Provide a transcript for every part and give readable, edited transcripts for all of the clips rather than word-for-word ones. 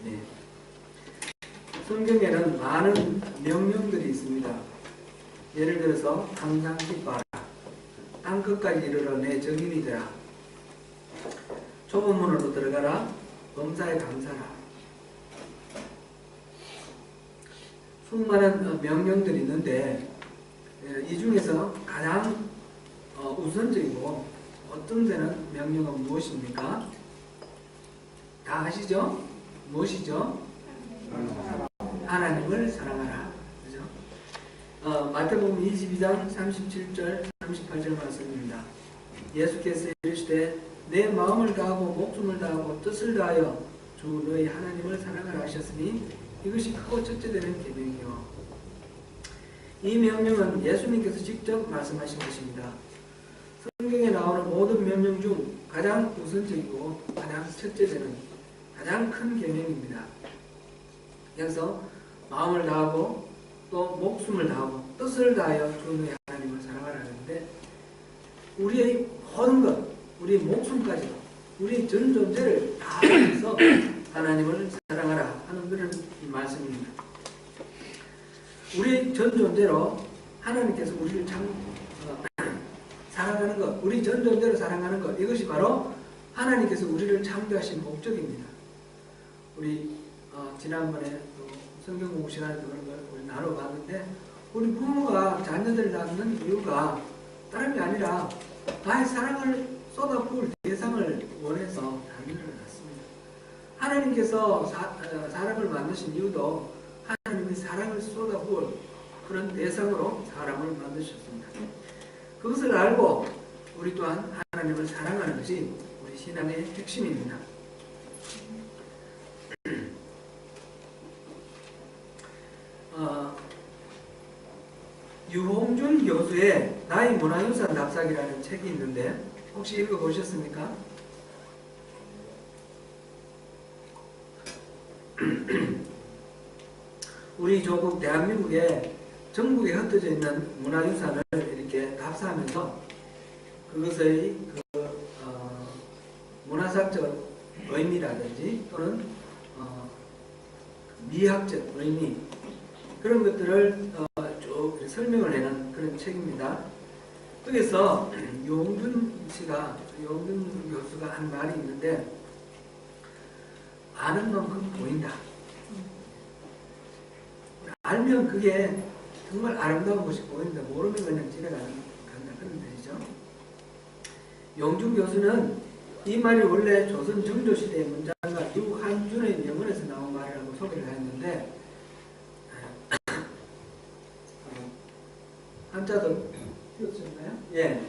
예. 성경에는 많은 명령들이 있습니다. 예를 들어서 항상 기뻐하라. 땅 끝까지 이르러 내 증인이 되라. 좁은 문으로 들어가라. 범사에 감사라. 수많은 명령들이 있는데 이 중에서 가장 우선적이고 어떤 데는 명령은 무엇입니까? 다 아시죠? 무엇이죠? 하나님을 사랑하라. 그죠? 마태복음 22장 37절 38절 말씀입니다. 예수께서 이르시되 내 마음을 다하고 목숨을 다하고 뜻을 다하여 주 너희 하나님을 사랑하라 하셨으니 이것이 크고 첫째 되는 계명이요. 이 명령은 예수님께서 직접 말씀하신 것입니다. 성경에 나오는 모든 명령 중 가장 우선적이고 가장 첫째 되는 가장 큰 계명입니다. 그래서 마음을 다하고 또 목숨을 다하고 뜻을 다하여 주 너희 하나님을 사랑하라 하는데 우리의 모든 것, 우리의 목숨까지 우리의 전 존재를 다해서 하나님을 사랑하라 하는 그런 말씀입니다. 우리 전 존재로 하나님께서 우리를 사랑하는 것, 우리 전 존재로 사랑하는 것, 이것이 바로 하나님께서 우리를 창조하신 목적입니다. 우리 지난번에 성경 공부 시간에 그런 걸 우리 나눠봤는데 우리 부모가 자녀들 낳는 이유가 다른 게 아니라 나의 사랑을 쏟아부을 대상을 원해서 자녀를 낳습니다. 하나님께서 사람을 만드신 이유도 하나님의 사랑을 쏟아부을 그런 대상으로 사람을 만드셨습니다. 그것을 알고 우리 또한 하나님을 사랑하는 것이 우리 신앙의 핵심입니다. 유홍준 교수의 나의 문화유산 납작이라는 책이 있는데 혹시 읽어보셨습니까? 우리 조국 대한민국에 전국에 흩어져 있는 문화유산을 이렇게 답사하면서 그것의 문화사적 의미라든지 또는 미학적 의미 그런 것들을 쭉 설명을 하는 그런 책입니다. 거기서 유홍준 교수가 한 말이 있는데 아는 만큼 보인다. 알면 그게 정말 아름다운 것이 보인다. 모르면 그냥 지나간다. 그런 뜻이죠. 용준 교수는 이 말이 원래 조선 정조시대의 문장가 유한준의 명언에서 나온 말이라고 소개를 했는데 한자도 띄웠었나요? 예.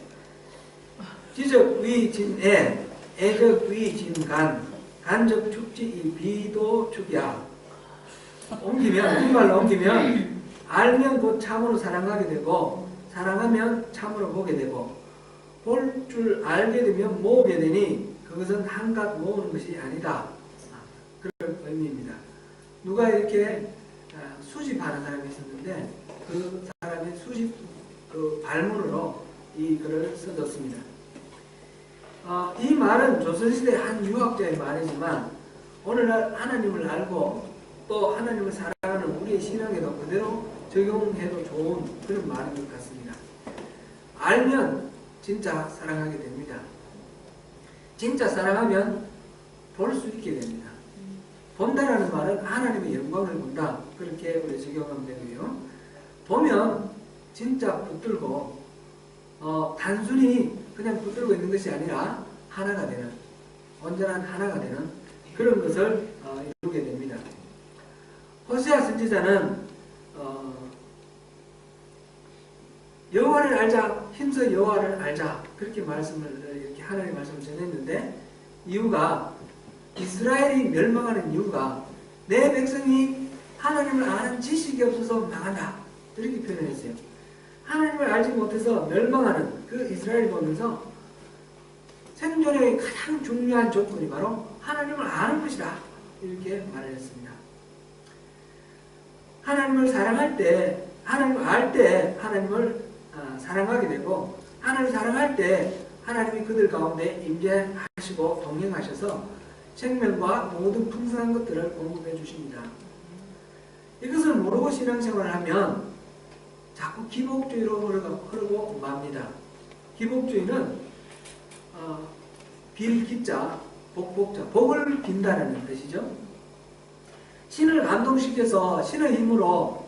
지적 위 진애, 애적 위 진간, 간적 축지 이 비도 축이야. 옮기면, 우리말로 옮기면 알면 곧 참으로 사랑하게 되고 사랑하면 참으로 보게 되고 볼 줄 알게 되면 모으게 되니 그것은 한갓 모으는 것이 아니다. 그런 의미입니다. 누가 이렇게 수집하는 사람이 있었는데 그 사람이 수집 그 발문으로 이 글을 써줬습니다. 이 말은 조선시대 한 유학자의 말이지만 오늘날 하나님을 알고 또 하나님을 사랑하는 우리의 신앙에도 그대로 적용해도 좋은 그런 말인 것 같습니다. 알면 진짜 사랑하게 됩니다. 진짜 사랑하면 볼 수 있게 됩니다. 본다라는 말은 하나님의 영광을 본다. 그렇게 우리 적용하면 되고요. 보면 진짜 붙들고 단순히 그냥 붙들고 있는 것이 아니라 하나가 되는 온전한 하나가 되는 그런 것을 이루게 됩니다. 호세아 선지자는 여호와를 알자, 힘써 여호와를 알자 그렇게 말씀을 이렇게 하나님의 말씀을 전했는데 이유가 이스라엘이 멸망하는 이유가 내 백성이 하나님을 아는 지식이 없어서 망한다 이렇게 표현했어요. 하나님을 알지 못해서 멸망하는 그 이스라엘을 보면서 생존의 가장 중요한 조건이 바로 하나님을 아는 것이다 이렇게 말을 했습니다. 하나님을 사랑할 때 하나님을 알 때 하나님을 사랑하게 되고 하나님을 사랑할 때 하나님이 그들 가운데 임재하시고 동행하셔서 생명과 모든 풍성한 것들을 공급해 주십니다. 이것을 모르고 신앙생활을 하면 자꾸 기복주의로 흐르고 맙니다. 기복주의는 빌기자, 복복자, 복을 빈다는 뜻이죠. 신을 감동시켜서 신의 힘으로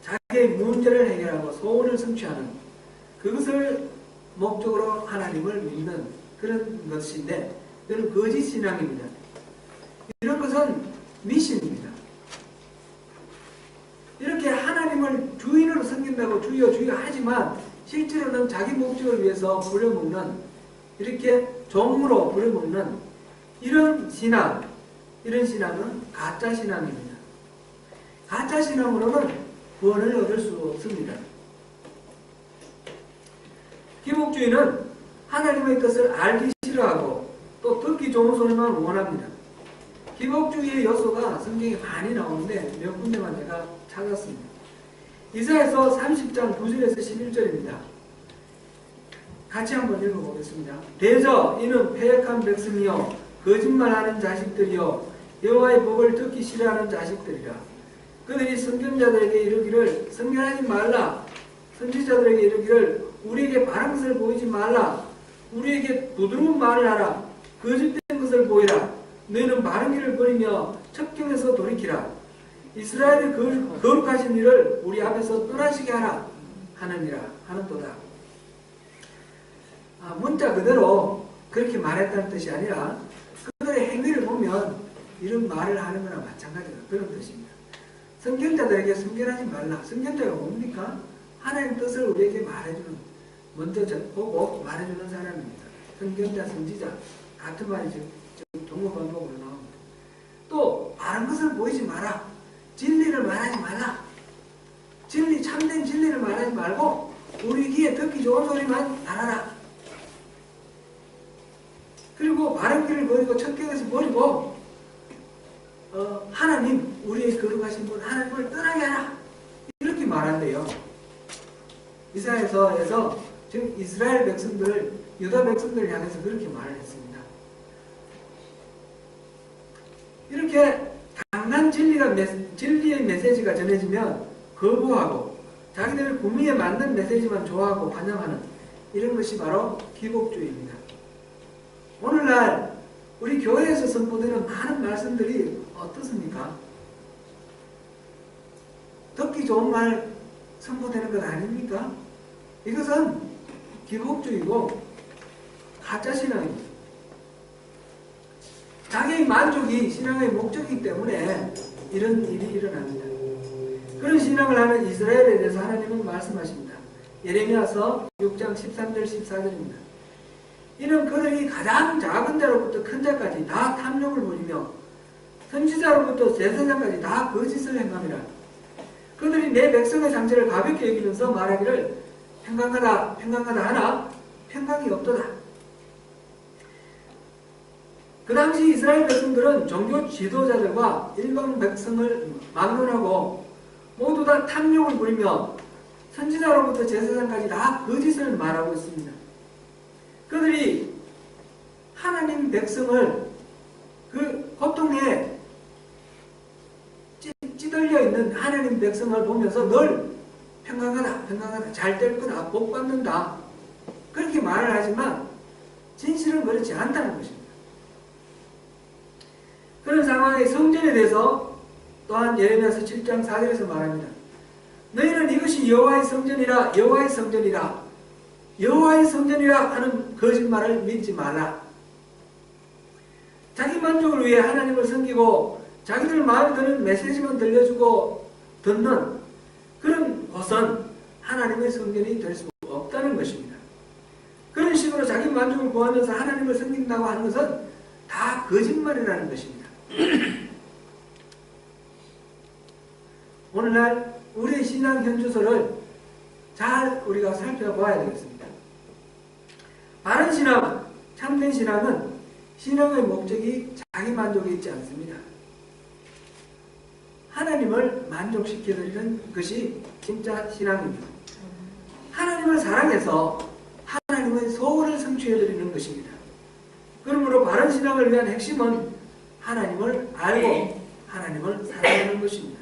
자기의 문제를 해결하고 소원을 성취하는 그것을 목적으로 하나님을 믿는 그런 것인데 그건 거짓 신앙입니다. 이런 것은 미신입니다. 이렇게 하나님을 주인으로 섬긴다고 주여 주여 하지만 실제로는 자기 목적을 위해서 부려먹는 이렇게 종으로 부려먹는 이런 신앙은 가짜 신앙입니다. 가짜 신앙으로는 구원을 얻을 수 없습니다. 기복주의는 하나님의 뜻을 알기 싫어하고 또 듣기 좋은 소리만 원합니다. 기복주의의 요소가 성경에 많이 나오는데 몇 군데만 제가 찾았습니다. 이사야서 30장 9절에서 11절입니다. 같이 한번 읽어보겠습니다. 대저 이는 패역한 백성이요 거짓말하는 자식들이요 여호와의 법을 듣기 싫어하는 자식들이라. 그들이 선견자들에게 이르기를 선견하지 말라. 선지자들에게 이르기를 우리에게 바른 것을 보이지 말라. 우리에게 부드러운 말을 하라. 거짓된 것을 보이라. 너희는 바른 길을 버리며 첩경에서 돌이키라. 이스라엘의 거룩하신 일을 우리 앞에서 떠나시게 하라 하느니라 하는도다. 문자 그대로 그렇게 말했다는 뜻이 아니라 그들의 행위를 보면 이런 말을 하는 거나 마찬가지다 그런 뜻입니다. 선견자들에게 선견하지 말라. 선견자가 뭡니까? 하나님 뜻을 우리에게 말해주는, 먼저 보고 말해주는 사람입니다. 선견자, 선지자 같은 말이 지금 동어반복으로 나옵니다. 또 바른 것을 보이지 마라. 진리를 말하지 말라. 참된 진리를 말하지 말고 우리 귀에 듣기 좋은 소리만 달아라. 그리고 바른 길을 버리고 첩경에서 버리고 하나님, 우리의 거룩하신 분 하나님을 떠나게 하라. 이렇게 말한대요. 이사야서에서 지금 이스라엘 백성들, 유다 백성들을 향해서 그렇게 말을 했습니다. 이렇게 강한 진리의 메시지가 전해지면 거부하고 자기들 구미에 맞는 메시지만 좋아하고 환영하는 이런 것이 바로 기복주의입니다. 오늘날 우리 교회에서 선포되는 많은 말씀들이 어떻습니까? 듣기 좋은 말 선포되는 것 아닙니까? 이것은 기복주의고 가짜신앙입니다. 자기의 만족이 신앙의 목적이기 때문에 이런 일이 일어납니다. 그런 신앙을 하는 이스라엘에 대해서 하나님은 말씀하십니다. 예레미야서 6장 13절 14절입니다. 이는 그들이 가장 작은 자로부터 큰 자까지 다 탐욕을 부리며 선지자로부터 제사장까지 다 거짓을 행함이라. 그들이 내 백성의 상처를 가볍게 여기면서 말하기를 평강하다 하나 평강이 없도다. 그 당시 이스라엘 백성들은 종교 지도자들과 일반 백성을 막론하고 모두 다 탐욕을 부리며 선지자로부터 제사장까지 다 거짓을 말하고 있습니다. 그들이 하나님 백성을 그 고통에 찌들려 있는 하나님 백성을 보면서 늘 평강하다, 잘 될 거다, 복 받는다 그렇게 말을 하지만 진실은 그렇지 않다는 것입니다. 그런 상황의 성전에 대해서 또한 예레미야서 7장 4절에서 말합니다. 너희는 이것이 여호와의 성전이라 여호와의 성전이라 하는 거짓말을 믿지 말라. 자기 만족을 위해 하나님을 섬기고 자기들 마음에 드는 메시지만 들려주고 듣는 그런 곳은 하나님의 성전이 될 수 없다는 것입니다. 그런 식으로 자기 만족을 구하면서 하나님을 섬긴다고 하는 것은 다 거짓말이라는 것입니다. 오늘날 우리의 신앙 현주소를 잘 우리가 살펴봐야 되겠습니다. 바른 신앙, 참된 신앙은 신앙의 목적이 자기 만족에 있지 않습니다. 하나님을 만족시켜드리는 것이 진짜 신앙입니다. 하나님을 사랑해서 하나님의 소원을 성취해드리는 것입니다. 그러므로 바른 신앙을 위한 핵심은 하나님을 알고 하나님을 사랑하는 것입니다.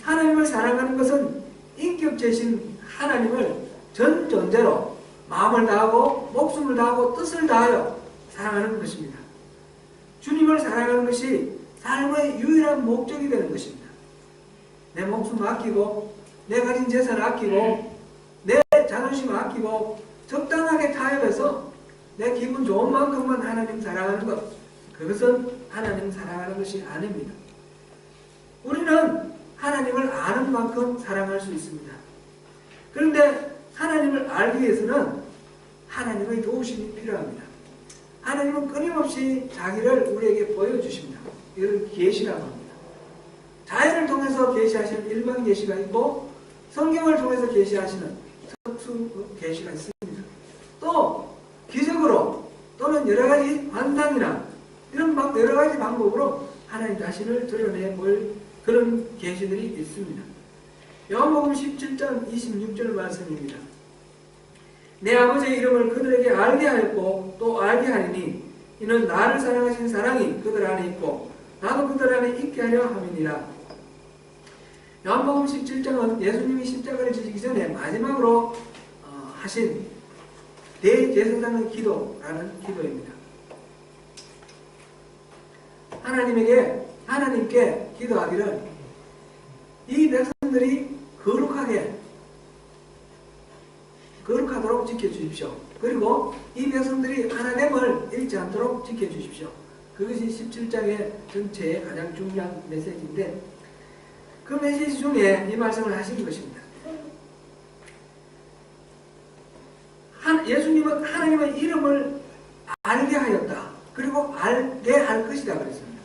하나님을 사랑하는 것은 인격체신 하나님을 전 존재로 마음을 다하고 목숨을 다하고 뜻을 다하여 사랑하는 것입니다. 주님을 사랑하는 것이 삶의 유일한 목적이 되는 것입니다. 내 목숨 아끼고 내 가진 재산 아끼고 내 자존심 아끼고 적당하게 타협해서 내 기분 좋은 만큼만 하나님 사랑하는 것, 그것은 하나님 사랑하는 것이 아닙니다. 우리는 하나님을 아는 만큼 사랑할 수 있습니다. 그런데 하나님을 알기 위해서는 하나님의 도우심이 필요합니다. 하나님은 끊임없이 자기를 우리에게 보여주십니다. 이걸 계시라고 합니다. 자연을 통해서 계시하시는 일반 계시가 있고 성경을 통해서 계시하시는 특수 계시가 있습니다. 또 기적으로 또는 여러 가지 환상이나 이런 여러 가지 방법으로 하나님 자신을 드러내 볼 그런 계시들이 있습니다. 요한복음 17장 26절 말씀입니다. 내 아버지의 이름을 그들에게 알게 하였고 또 알게 하리니 이는 나를 사랑하신 사랑이 그들 안에 있고 나도 그들 안에 있게 하려 함이니라. 요한복음 17장은 예수님이 십자가를 지시기 전에 마지막으로 하신 대제사장의 기도라는 기도입니다. 하나님께 기도하기를 이 백성들이 거룩하도록 지켜주십시오. 그리고 이 백성들이 하나됨을 잃지 않도록 지켜주십시오. 그것이 17장의 전체의 가장 중요한 메시지인데 그 메시지 중에 이 말씀을 하신 것입니다. 예수님은 하나님의 이름을 알게 하였다. 그리고 알게 할 것이다 그랬습니다.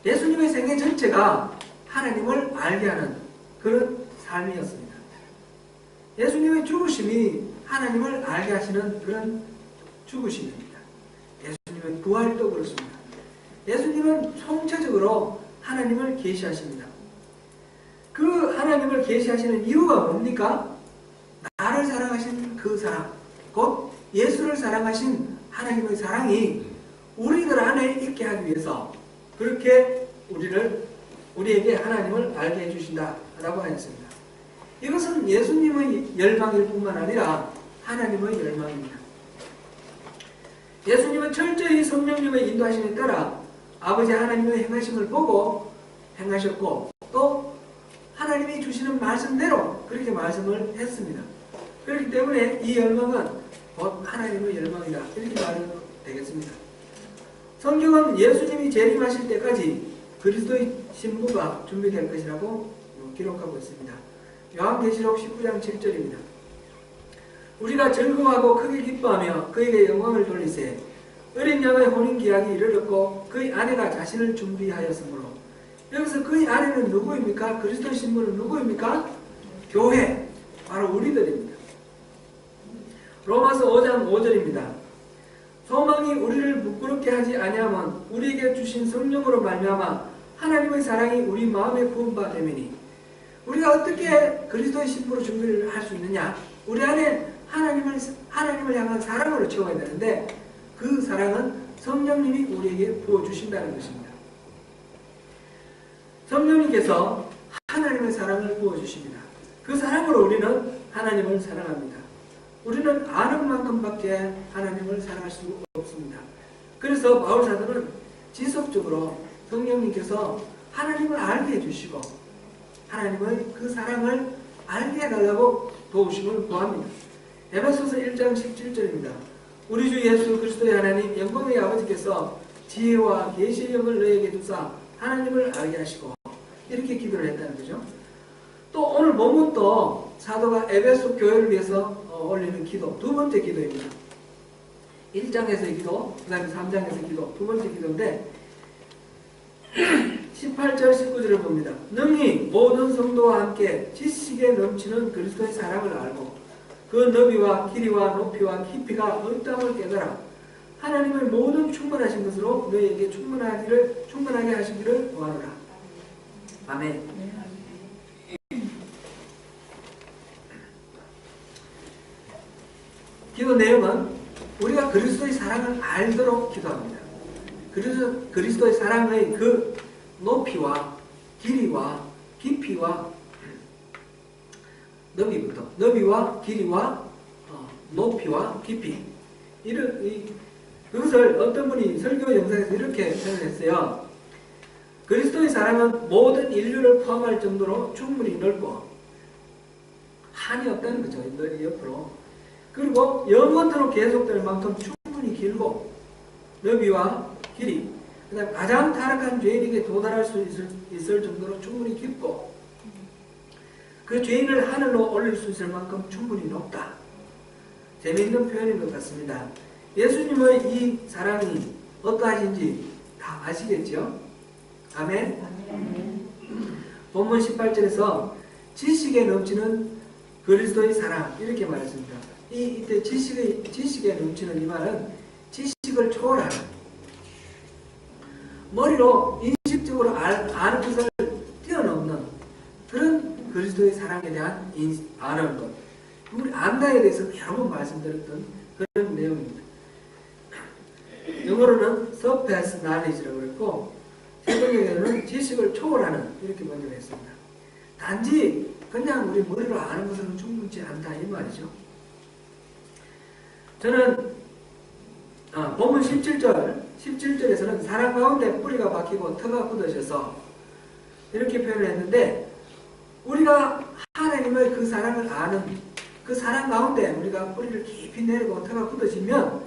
예수님의 생애 전체가 하나님을 알게 하는 그런 삶이었습니다. 예수님의 죽으심이 하나님을 알게 하시는 그런 죽으심입니다. 예수님의 부활도 그렇습니다. 예수님은 총체적으로 하나님을 계시하십니다. 그 하나님을 계시하시는 이유가 뭡니까? 나를 사랑하신 그 사랑, 곧 예수를 사랑하신 하나님의 사랑이 우리들 안에 있게 하기 위해서 그렇게 우리에게 하나님을 알게 해주신다라고 하였습니다. 이것은 예수님의 열망일 뿐만 아니라 하나님의 열망입니다. 예수님은 철저히 성령님의 인도하심에 따라 아버지 하나님의 행하심을 보고 행하셨고 또 하나님이 주시는 말씀대로 그렇게 말씀을 했습니다. 그렇기 때문에 이 열망은 곧 하나님의 열망이다 이렇게 말해도 되겠습니다. 성경은 예수님이 재림하실 때까지 그리스도의 신부가 준비될 것이라고 기록하고 있습니다. 요한계시록 19장 7절입니다. 우리가 즐거워하고 크게 기뻐하며 그에게 영광을 돌리세 어린 양의 혼인기약이 이르렀고 그의 아내가 자신을 준비하였으므로. 여기서 그의 아내는 누구입니까? 그리스도의 신부는 누구입니까? 교회, 바로 우리들입니다. 로마서 5장 5절입니다. 소망이 우리를 부끄럽게 하지 아니하면 우리에게 주신 성령으로 말미암아 하나님의 사랑이 우리 마음에 부은 바 되매니. 우리가 어떻게 그리스도의 신부로 준비를 할 수 있느냐? 우리 안에 하나님을 향한 사랑으로 채워야 되는데 그 사랑은 성령님이 우리에게 부어주신다는 것입니다. 성령님께서 하나님의 사랑을 부어주십니다. 그 사랑으로 우리는 하나님을 사랑합니다. 우리는 아는 만큼밖에 하나님을 사랑할 수 없습니다. 그래서 바울사도는 지속적으로 성령님께서 하나님을 알게 해주시고 하나님의 그 사랑을 알게 해달라고 도우심을 구합니다. 에베소서 1장 17절입니다. 우리 주 예수 그리스도의 하나님 영광의 아버지께서 지혜와 계시의 영을 너에게 두사 하나님을 알게 하시고 이렇게 기도를 했다는 거죠. 또 오늘 본문 또 사도가 에베소 교회를 위해서 올리는 기도, 두 번째 기도입니다. 1장에서의 기도, 그 다음에 3장에서의 기도, 두 번째 기도인데 18절 19절을 봅니다. 능히 모든 성도와 함께 지식에 넘치는 그리스도의 사랑을 알고 그 너비와 길이와 높이와 깊이가 어떠함을 깨달아 하나님의 모든 충만하신 것으로 너희에게 충만하게 하시기를 구하노라. 아멘. 기도 내용은 우리가 그리스도의 사랑을 알도록 기도합니다. 그리스도의 사랑의 그 높이와 길이와 깊이와 너비와 길이와 높이와 깊이 그것을 어떤 분이 설교 영상에서 이렇게 표현했어요. 그리스도의 사랑은 모든 인류를 포함할 정도로 충분히 넓고 한이 없다는 거죠. 옆으로. 그리고 영원토록 계속될 만큼 충분히 길고 너비와 길이, 그다음 가장 타락한 죄인에게 도달할 수 있을 정도로 충분히 깊고 그 죄인을 하늘로 올릴 수 있을 만큼 충분히 높다. 재미있는 표현인 것 같습니다. 예수님의 이 사랑이 어떠하신지 다 아시겠죠? 아멘? 본문 18절에서 지식에 넘치는 그리스도의 사랑 이렇게 말했습니다. 이때 지식에 넘치는 이 말은 지식을 초월하는, 머리로 인식적으로 아는 것을 뛰어넘는 그런 그리스도의 사랑에 대한 아는 것. 우리 안다에 대해서 여러 번 말씀드렸던 그런 내용입니다. 영어로는 surpass knowledge라고 그랬고 세번역에는 지식을 초월하는 이렇게 번역했습니다. 단지 그냥 우리 머리로 아는 것은 충분치 않다 이 말이죠. 저는 본문 17절에서는 사랑 가운데 뿌리가 박히고 터가 굳어져서 이렇게 표현을 했는데, 우리가 하나님의 그 사랑을 아는 그 사랑 가운데 우리가 뿌리를 깊이 내리고 터가 굳어지면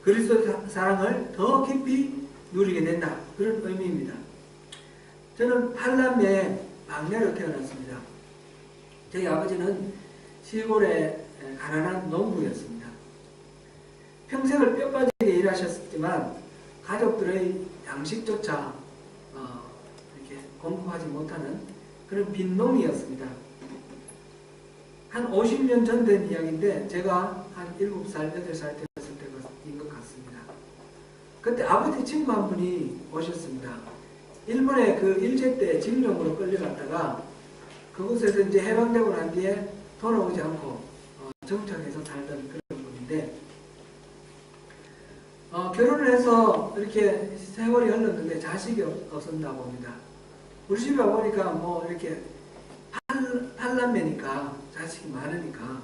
그리스도의 사랑을 더 깊이 누리게 된다, 그런 의미입니다. 저는 8남매의 막내로 태어났습니다. 저희 아버지는 시골의 가난한 농부였습니다. 평생을 뼈빠지게 일하셨지만 가족들의 양식조차 이렇게 공급하지 못하는 그런 빈농이었습니다. 한 50년 전 된 이야기인데 제가 한 7살, 8살 되었을 때인 것 같습니다. 그때 아버지 친구 한 분이 오셨습니다. 일본에 그 일제 때 징용으로 끌려갔다가 그곳에서 이제 해방되고 난 뒤에 돌아오지 않고 정착해서 살던 그런 분인데, 결혼을 해서 이렇게 세월이 흘렀는데 자식이 없었나 봅니다. 우리 집에 와보니까 뭐 이렇게 8남매니까 자식이 많으니까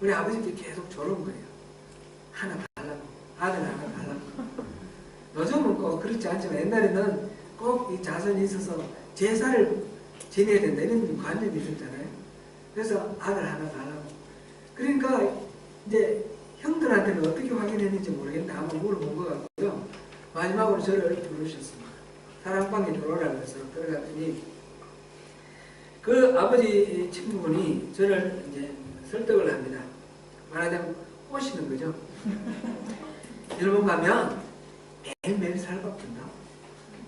우리 아버지께 계속 조른 거예요. 하나 달라고, 아들 하나 달라고. 요즘은 꼭 그렇지 않지만 옛날에는 꼭 이 자손이 있어서 제사를 지내야 된다 이런 관념이 있었잖아요. 그래서 아들 하나 달라고. 그러니까 이제 형들한테는 어떻게 확인했는지 모르겠는데 아마 물어본 것 같고요. 마지막으로 저를 부르셨습니다. 사랑방에 들어오라고 해서 들어갔더니 그 아버지 친구분이 저를 이제 설득을 합니다. 말하자면 꼬시는 거죠. 일본 가면 매일매일 살밥 준다.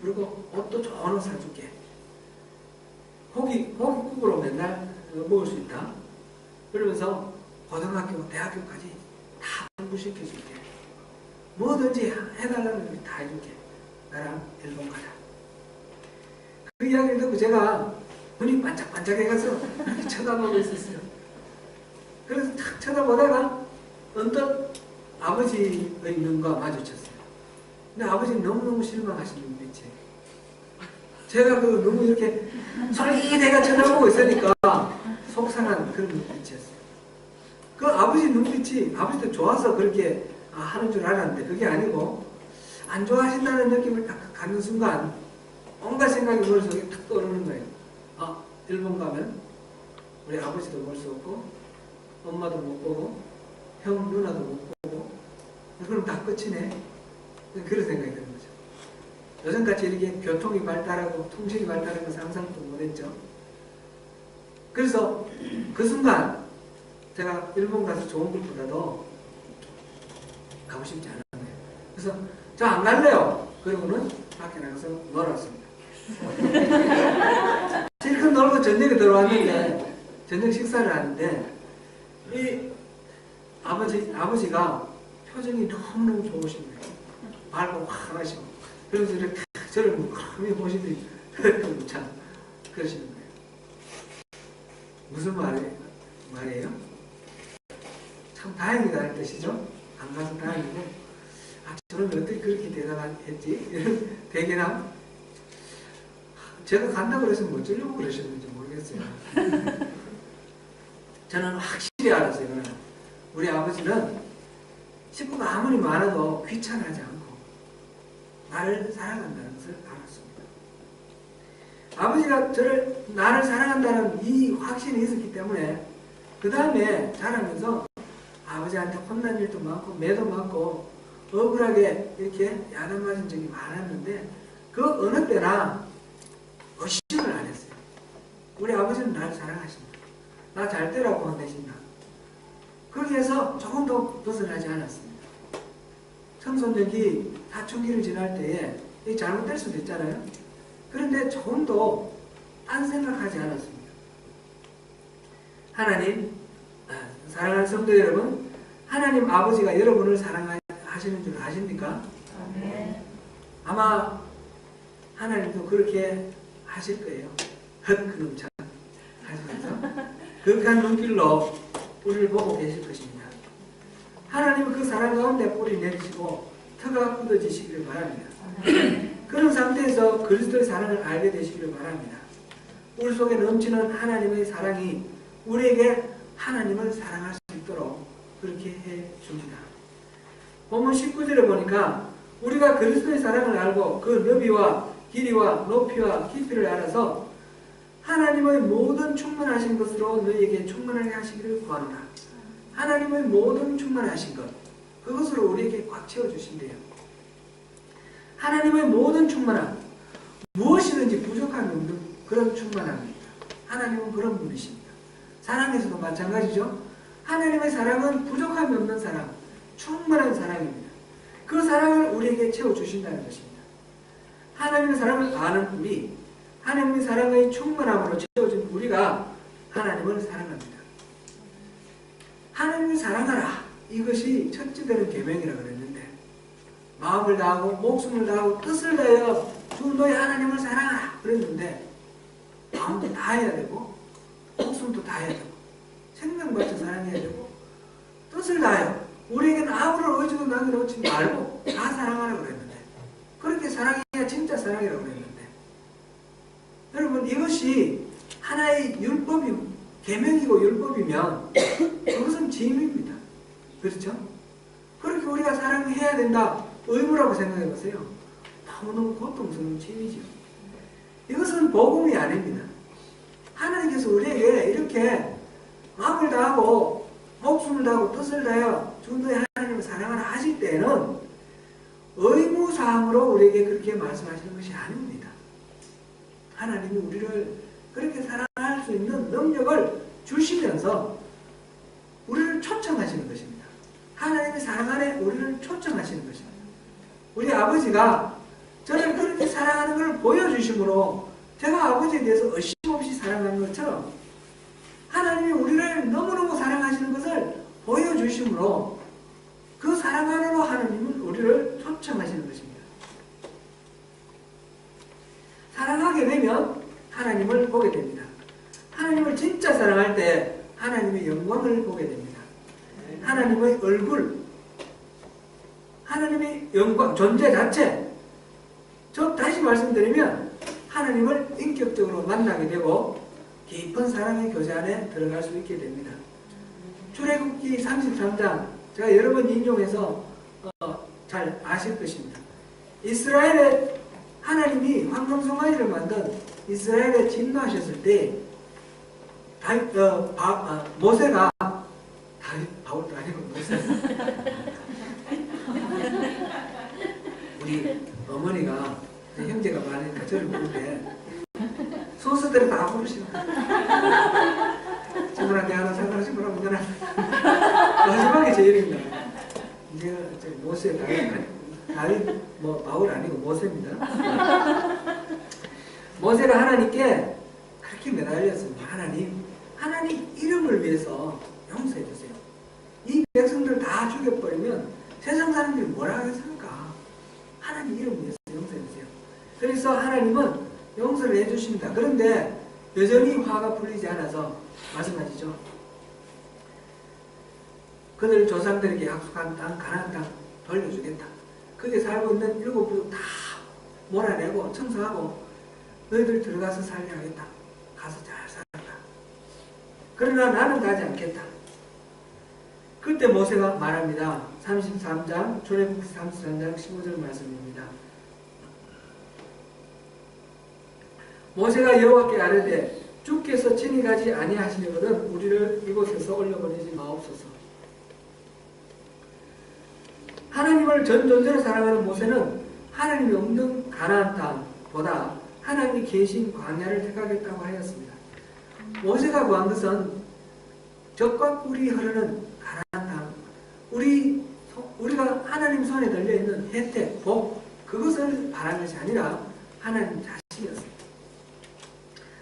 그리고 옷도 좋은 옷 사줄게. 고깃국으로 맨날 먹을 수 있다. 그러면서 고등학교, 대학교까지 다 공부시켜줄게. 뭐든지 해달라는 걸 다 해줄게. 나랑 일본 가자. 그 이야기를 듣고 제가 눈이 반짝반짝해가서 이렇게 쳐다보고 있었어요. 그래서 탁 쳐다보다가 언뜻 아버지의 눈과 마주쳤어요. 근데 아버지는 너무너무 실망하신 눈빛이. 제가 너무 이렇게 솔깃해가 쳐다보고 있으니까 속상한 그런 눈빛이었어요. 그 아버지 눈빛이 아버지도 좋아서 그렇게 하는 줄 알았는데 그게 아니고, 안 좋아하신다는 느낌을 딱 갖는 순간 온갖 생각이 머릿속에 탁 떠오르는 거예요. 일본 가면 우리 아버지도 볼 수 없고 엄마도 못 보고 형 누나도 못 보고 그럼 다 끝이네. 그런 생각이 드는 거죠. 요즘같이 이렇게 교통이 발달하고 통신이 발달하는 건 상상도 못했죠. 그래서 그 순간 제가 일본 가서 좋은 것보다도 가고 싶지 않았네요. 그래서 저 안 갈래요. 그러고는 밖에 나가서 놀았습니다. 실컷 놀고 저녁에 들어왔는데 저녁 식사를 하는데 이 아버지가 표정이 너무너무 좋으신 거예요. 밝고 환하시고. 그래서 이렇게 저를 물끄러미 보시더니 참 그러시는 거예요. 무슨 말이에요? 참 다행이다 할 뜻이죠. 안 가서 다행이고 저는 어떻게 그렇게 대답했지? 이런 대견함? 제가 간다고 그래서 뭐 어쩌려고 그러셨는지 모르겠어요. 저는 확실히 알았어요. 그러나 우리 아버지는 식구가 아무리 많아도 귀찮아하지 않고 나를 사랑한다는 것을 알았습니다. 아버지가 나를 사랑한다는 이 확신이 있었기 때문에 그 다음에 자라면서 아버지한테 혼난 일도 많고 매도 많고 억울하게 이렇게 야단 맞은 적이 많았는데 그 어느 때나 의심을 안 했어요. 우리 아버지는 나를 사랑하신다. 나 잘 되라고 혼내신다. 거기에서 조금도 벗어나지 않았습니다. 청소년기 사춘기를 지날 때에 이게 잘못될 수도 있잖아요. 그런데 조금도 딴 생각하지 않았습니다. 하나님, 사랑하는 성도 여러분, 하나님 아버지가 여러분을 사랑하시는 줄 아십니까? 아마 하나님도 그렇게 하실 거예요. 헛그름처럼 하시면서 극한 눈길로 우리를 보고 계실 것입니다. 하나님은 그 사랑 가운데 뿌리 내리시고 터가 굳어지시기를 바랍니다. 그런 상태에서 그리스도의 사랑을 알게 되시기를 바랍니다. 우리 속에 넘치는 하나님의 사랑이 우리에게 하나님을 사랑할 수 있도록 그렇게 해줍니다. 본문 19절에 보니까 우리가 그리스도의 사랑을 알고 그 너비와 길이와 높이와 깊이를 알아서 하나님의 모든 충만하신 것으로 너희에게 충만하게 하시기를 구하노라. 하나님의 모든 충만하신 것, 그것으로 우리에게 꽉 채워주신대요. 하나님의 모든 충만함, 무엇이든지 부족함이 없는 그런 충만함입니다. 하나님은 그런 분이십니다. 사랑에서도 마찬가지죠. 하나님의 사랑은 부족함이 없는 사랑, 충만한 사랑입니다. 그 사랑을 우리에게 채워주신다는 것입니다. 하나님의 사랑을 아는 우리, 하나님의 사랑의 충만함으로 채워진 우리가 하나님을 사랑합니다. 하나님을 사랑하라. 이것이 첫째 되는 계명이라고 그랬는데 마음을 다하고 목숨을 다하고 뜻을 다하여 주 너희 하나님을 사랑하라 그랬는데 마음도 다해야 되고 목숨도 다해야 되고 생명같이 사랑해야 되고 뜻을 다하여 우리에게는 아무런 의지도 남겨놓지 말고 다 사랑하라 그랬는데 그렇게 사랑해야 진짜 사랑이라고 그랬는데 여러분 이것이 하나의 율법이 계명이고 율법이면 그것은 짐입니다. 그렇죠? 그렇게 우리가 사랑해야 된다. 의무라고 생각해 보세요. 너무너무 고통스러운 짐이죠. 이것은 복음이 아닙니다. 하나님께서 우리에게 이렇게 마음을 다하고 목숨을 다하고 뜻을 다하여 주 너의 하나님을 사랑하라 하실 때는 의무사항으로 우리에게 그렇게 말씀하시는 것이 아닙니다. 하나님이 우리를 그렇게 사랑할 수 있는 능력을 주시면서 우리를 초청하시는 것입니다. 하나님의 사랑 안에 우리를 초청하시는 것입니다. 우리 아버지가 저를 그렇게 사랑하는 것을 보여주심으로 제가 아버지에 대해서 의심 없이 사랑하는 것처럼 하나님이 우리를 너무너무 사랑하시는 것을 보여주심으로 그 사랑 안으로 하나님은 우리를 초청하시는 것입니다. 사랑하게 되면 하나님을 보게 됩니다. 하나님을 진짜 사랑할 때 하나님의 영광을 보게 됩니다. 하나님의 얼굴, 하나님의 영광, 존재 자체. 저 다시 말씀드리면 하나님을 인격적으로 만나게 되고 깊은 사랑의 교제 안에 들어갈 수 있게 됩니다. 출애굽기 33장 제가 여러 번 인용해서 잘 아실 것입니다. 이스라엘의 하나님이 황금송아지를 만든 이스라엘에 진노하셨을 때 모세가 바울도 아니고 모세 우리 어머니가 형제가 많으니까 저를 부를 때 소수대로 다 부르시는 거예요. 친구한테 하나 생각하시 뭐라고 그러나 마지막에 제 이름입니다. 이제 모세 다윗 뭐 바울 아니고 모세입니다. 모세가 하나님께 그렇게 매달렸습니다. 하나님 이름을 위해서 용서해 주세요. 이 백성들 다 죽여버리면 세상 사람들이 뭐라 하겠습니까? 하나님 이름 위해서 용서해 주세요. 그래서 하나님은 용서를 해주십니다. 그런데 여전히 화가 풀리지 않아서 말씀하시죠. 그들 조상들에게 약속한 땅 가나안 땅 돌려주겠다. 거기에 살고 있는 일곱 부족 다 몰아내고 청소하고 너희들 들어가서 살게 하겠다. 가서 잘 살아라. 그러나 나는 가지 않겠다. 그때 모세가 말합니다. 33장 출애굽기 33장 15절 말씀입니다. 모세가 여호와께 아뢰되 주께서 친히 가지 아니하시려거든 우리를 이곳에서 올려보내지 마옵소서. 하나님을 전 존재로 사랑하는 모세는 하나님이 없는 가나안 땅보다 하나님이 계신 광야를 택하겠다고 하였습니다. 모세가 구한 것은 젖과 꿀이 흐르는 가나안 땅, 우리가 하나님 손에 달려있는 혜택, 복, 그것을 바란 것이 아니라 하나님 자신이었습니다.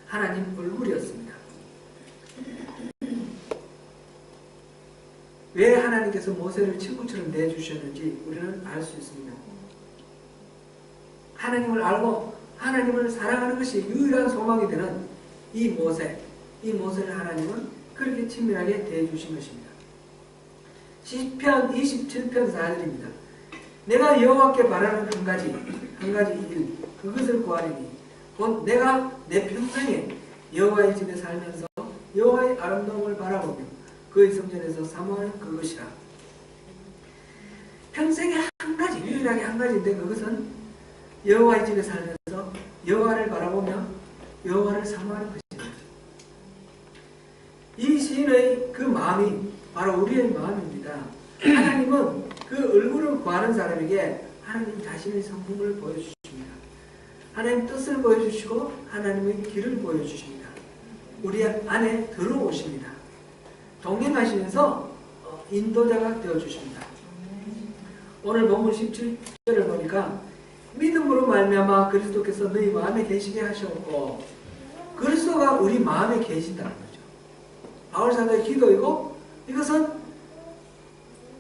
하나님 얼굴이었습니다. 왜 하나님께서 모세를 친구처럼 내주셨는지 우리는 알 수 있습니다. 하나님을 알고 하나님을 사랑하는 것이 유일한 소망이 되는 이 모세를 하나님은 그렇게 친밀하게 대해주신 것입니다. 시편 27편 4절입니다. 내가 여호와께 바라는 한 가지 일, 그것을 구하리니 곧 내가 내 평생에 여호와의 집에 살면서 여호와의 아름다움을 바라보며 그의 성전에서 사모하는 그것이라. 평생에 한 가지, 유일하게 한 가지인데 그것은 여호와의 집에 살면서 여호와를 바라보며 여호와를 사모하는 것입니다. 이 시인의 그 마음이 바로 우리의 마음입니다. 하나님은 그 얼굴을 구하는 사람에게 하나님 자신의 성품을 보여주십니다. 하나님 뜻을 보여주시고 하나님의 길을 보여주십니다. 우리 안에 들어오십니다. 동행하시면서 인도자가 되어주십니다. 오늘 본문 17절을 보니까 믿음으로 말미암아 그리스도께서 너희 마음에 계시게 하셨고, 그리스도가 우리 마음에 계신다는 거죠. 바울 사도의 기도이고 이것은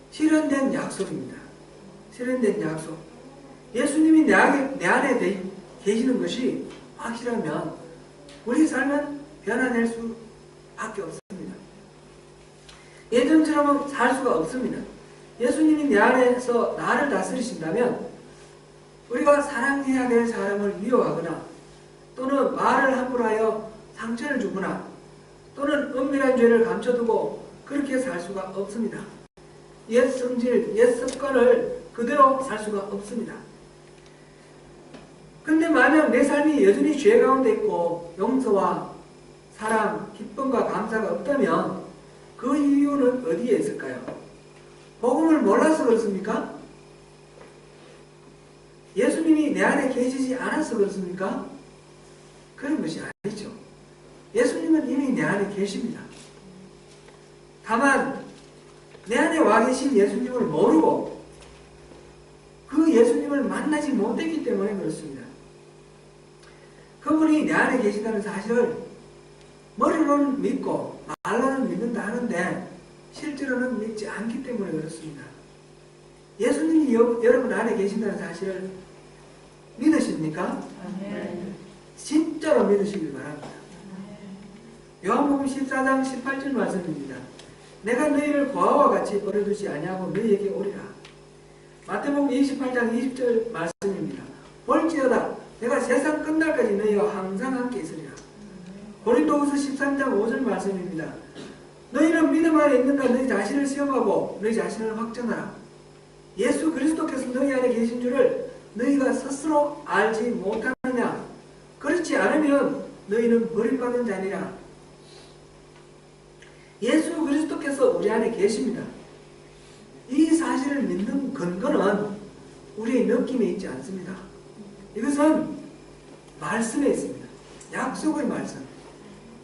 실현된 약속입니다. 실현된 약속. 예수님이 내 안에 계시는 것이 확실하면 우리 삶은 변화될 수밖에 없습니다. 예전처럼 살 수가 없습니다. 예수님이 내 안에서 나를 다스리신다면 우리가 사랑해야 될 사람을 미워하거나 또는 말을 함부로 하여 상처를 주거나 또는 은밀한 죄를 감춰두고 그렇게 살 수가 없습니다. 옛 성질, 옛 습관을 그대로 살 수가 없습니다. 근데 만약 내 삶이 여전히 죄 가운데 있고 용서와 사랑, 기쁨과 감사가 없다면 그 이유는 어디에 있을까요? 복음을 몰라서 그렇습니까? 예수님이 내 안에 계시지 않아서 그렇습니까? 그런 것이 아니죠. 예수님은 이미 내 안에 계십니다. 다만 내 안에 와 계신 예수님을 모르고 그 예수님을 만나지 못했기 때문에 그렇습니다. 그분이 내 안에 계시다는 사실을 머리로는 믿고 말로는 믿는다 하는데 실제로는 믿지 않기 때문에 그렇습니다. 예수님이 여러분 안에 계신다는 사실을 믿으십니까? 진짜로 믿으시길 바랍니다. 요한복음 14장 18절 말씀입니다. 내가 너희를 고아와 같이 버려두지 아니하고 너희에게 오리라. 마태복음 28장 20절 말씀입니다. 볼지어다 내가 세상 끝날까지 너희와 항상 함께 있으리라. 고린도후서 13장 5절 말씀입니다. 너희는 믿음 안에 있는가 너희 자신을 시험하고 너희 자신을 확정하라. 예수 그리스도께서 너희 안에 계신 줄을 너희가 스스로 알지 못하느냐? 그렇지 않으면 너희는 버림받은 자니라. 예수 그리스도께서 우리 안에 계십니다. 이 사실을 믿는 근거는 우리의 느낌에 있지 않습니다. 이것은 말씀에 있습니다. 약속의 말씀.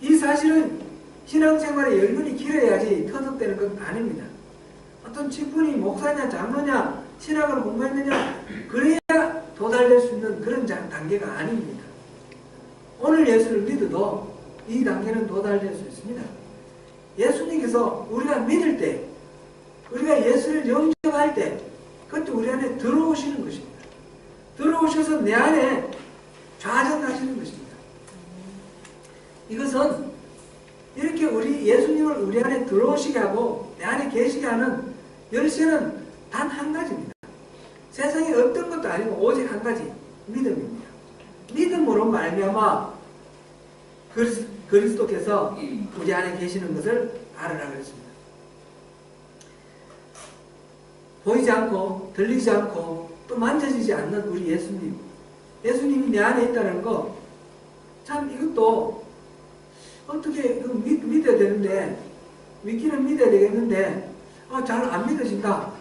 이 사실은 신앙생활에 연륜이 길어야지 터득되는 건 아닙니다. 어떤 직분이 목사냐 장로냐 신학을 공부했느냐 그래야 도달될 수 있는 그런 단계가 아닙니다. 오늘 예수를 믿어도 이 단계는 도달될 수 있습니다. 예수님께서 우리가 믿을 때 우리가 예수를 영접할 때 그때 우리 안에 들어오시는 것입니다. 들어오셔서 내 안에 좌정하시는 것입니다. 이것은 이렇게 예수님을 우리 안에 들어오시게 하고 내 안에 계시게 하는 열쇠는 단 한 가지입니다. 세상에 어떤 것도 아니고 오직 한 가지 믿음입니다. 믿음으로 말미암아 그리스도께서 우리 안에 계시는 것을 알으라 그랬습니다. 보이지 않고 들리지 않고 또 만져지지 않는 우리 예수님, 예수님이 내 안에 있다는 거, 참 이것도 어떻게 믿어야 되는데, 믿기는 믿어야 되겠는데 잘 안 믿어진다.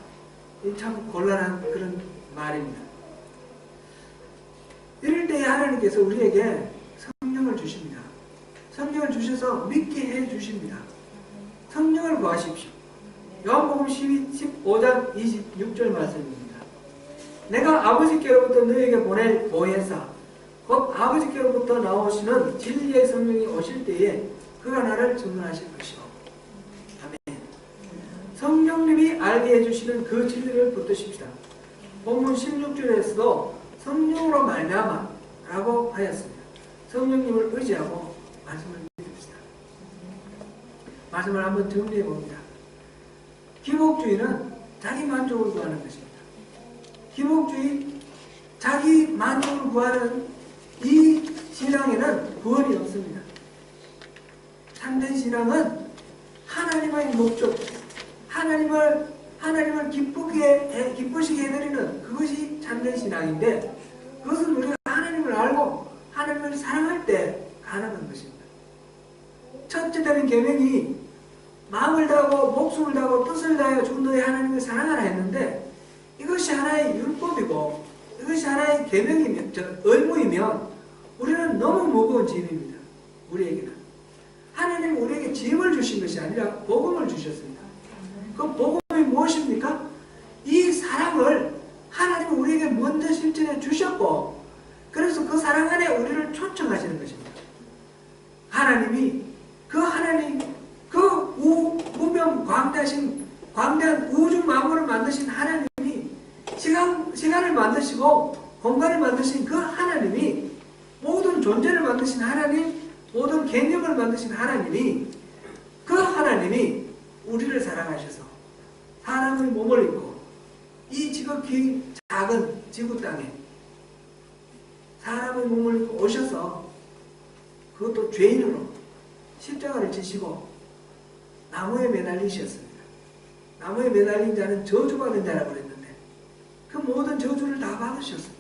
참 곤란한 그런 말입니다. 이럴 때에 하나님께서 우리에게 성령을 주십니다. 성령을 주셔서 믿게 해 주십니다. 성령을 구하십시오. 요한복음 15장 26절 말씀입니다. 내가 아버지께로부터 너에게 보낼 보혜사 곧 아버지께로부터 나오시는 진리의 성령이 오실 때에 그가 나를 증언하실 것이오. 아멘. 성령님이 알게 해주시는 그 진리를 붙드십시다. 본문 16절에서도 성령으로 말미암아 라고 하였습니다. 성령님을 의지하고 말씀을 믿읍시다. 말씀을 한번 정리해 봅니다. 기복주의는 자기 만족을 구하는 것입니다. 기복주의, 자기 만족을 구하는 이 신앙에는 구원이 없습니다. 참된 신앙은 하나님의 목적, 하나님을 기쁘시게 해드리는 그것이 참된 신앙인데, 그것은 우리가 하나님을 알고 하나님을 사랑할 때 가능한 것입니다. 첫째 되는 계명이 마음을 다하고 목숨을 다하고 뜻을 다하여 주 너의 하나님을 사랑하라 했는데, 이것이 하나의 율법이고 이것이 하나의 계명이면, 의무이면 우리는 너무 무거운 짐입니다. 우리에게는 하나님은 우리에게 짐을 주신 것이 아니라 복음을 주셨습니다. 그 복음이 무엇입니까? 이 사랑을 하나님은 우리에게 먼저 실천해 주셨고, 그래서 그 사랑 안에 우리를 초청하시는 것입니다. 하나님이 그 무명 광대한 우주 만물을 만드신 하나님이 시간을 만드시고 공간을 만드신 그 하나님이, 모든 존재를 만드신 하나님, 모든 개념을 만드신 하나님이, 그 하나님이 우리를 사랑하셔서 사람의 몸을 입고 이 지극히 작은 지구 땅에 사람의 몸을 입고 오셔서, 그것도 죄인으로 십자가를 지시고 나무에 매달리셨습니다. 나무에 매달린 자는 저주받은 자라고 그랬는데 그 모든 저주를 다 받으셨습니다.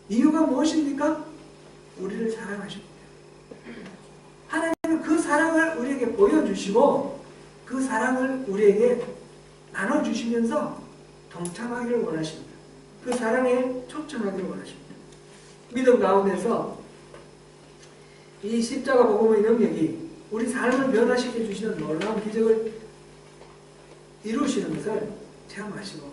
이유가 무엇입니까? 우리를 사랑하십니다. 하나님은 그 사랑을 우리에게 보여주시고 그 사랑을 우리에게 나눠주시면서 동참하기를 원하십니다. 그 사랑에 초청하기를 원하십니다. 믿음 가운데서 이 십자가 복음의 능력이 우리 삶을 변화시켜 주시는 놀라운 기적을 이루시는 것을 체험하시고,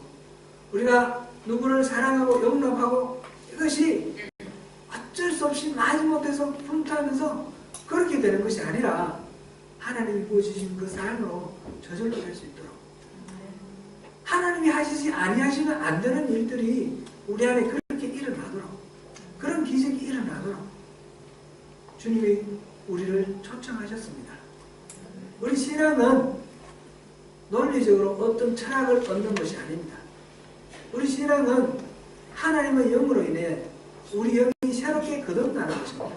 우리가 누구를 사랑하고 용납하고 이것이 어쩔 수 없이 마지못해서 풍토하면서 그렇게 되는 것이 아니라 하나님이 부어주신 그 사랑으로 저절로 될 수 있도록, 하나님이 하시지 아니하시면 안 되는 일들이 우리 안에 그렇게 일어나도록, 그런 기적이 일어나도록 주님이 우리를 초청하셨습니다. 우리 신앙은 논리적으로 어떤 철학을 얻는 것이 아닙니다. 우리 신앙은 하나님의 영으로 인해 우리 영이 새롭게 거듭나는 것입니다.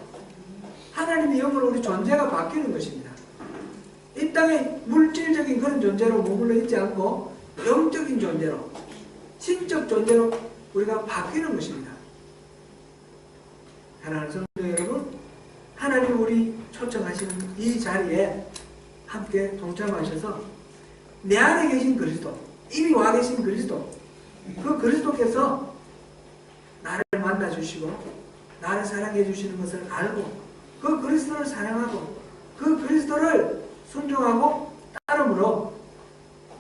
하나님의 영으로 우리 존재가 바뀌는 것입니다. 이 땅에 물질적인 그런 존재로 머물러 있지 않고 영적인 존재로, 신적 존재로 우리가 바뀌는 것입니다. 사랑하는 성도 여러분, 하나님 우리 초청하시는 이 자리에 함께 동참하셔서 내 안에 계신 그리스도, 이미 와 계신 그리스도, 그 그리스도께서 나를 만나주시고 나를 사랑해 주시는 것을 알고 그 그리스도를 사랑하고 그 그리스도를 순종하고 따름으로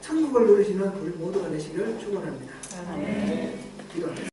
천국을 누리시는 우리 모두가 되시기를 축원합니다. 기도합니다.